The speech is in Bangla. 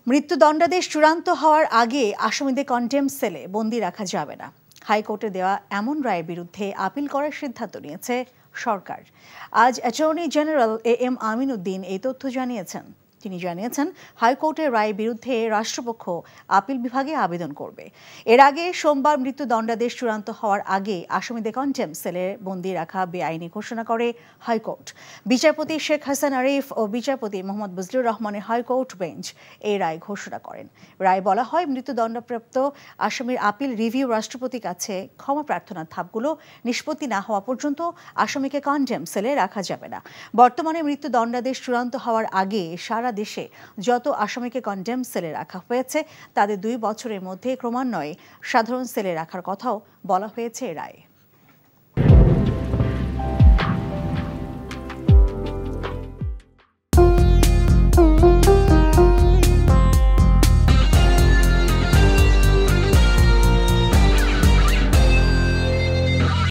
মৃত্যুদণ্ডাদেশ চূড়ান্ত হওয়ার আগে আসামিদের কন্টেম্পট সেলে বন্দী রাখা যাবে না। হাইকোর্টে দেওয়া এমন রায়ের বিরুদ্ধে আপিল করার সিদ্ধান্ত নিয়েছে সরকার। আজ attorney general AM Amin Uddin এই তথ্য জানিয়েছেন। তিনি জানিয়েছেন, হাইকোর্টের রায়ের বিরুদ্ধে রাষ্ট্রপক্ষ আপিল বিভাগে আবেদন করবে। এর আগে সোমবার মৃত্যুদণ্ডাদেশ চূড়ান্ত হওয়ার আগে আসামিদের কন্টেম্পট সেলে বন্দী রাখা বেআইনি ঘোষণা করে হাইকোর্ট। বিচারপতি শেখ হাসান আরিফ ও বিচারপতি মোহাম্মদ বজলুর রহমানের হাইকোর্ট বেঞ্চ এই রায় ঘোষণা করেন। রায় বলা হয়, মৃত্যুদণ্ডপ্রাপ্ত আসামির আপিল রিভিউ রাষ্ট্রপতির কাছে ক্ষমা প্রার্থনার ধাপগুলো নিষ্পত্তি না হওয়া পর্যন্ত আসামিকে কন্টেম্পট সেলে রাখা যাবে না। বর্তমানে মৃত্যুদণ্ডাদেশ চূড়ান্ত হওয়ার আগে সারা দেশে যত আসামিকে কন্টেম্পট সেলে রাখা হয়েছে তাদের 2 বছরের মধ্যে ক্রমান্বয়ে সাধারণ সেলে রাখার কথাও বলা হয়েছে রায়ে।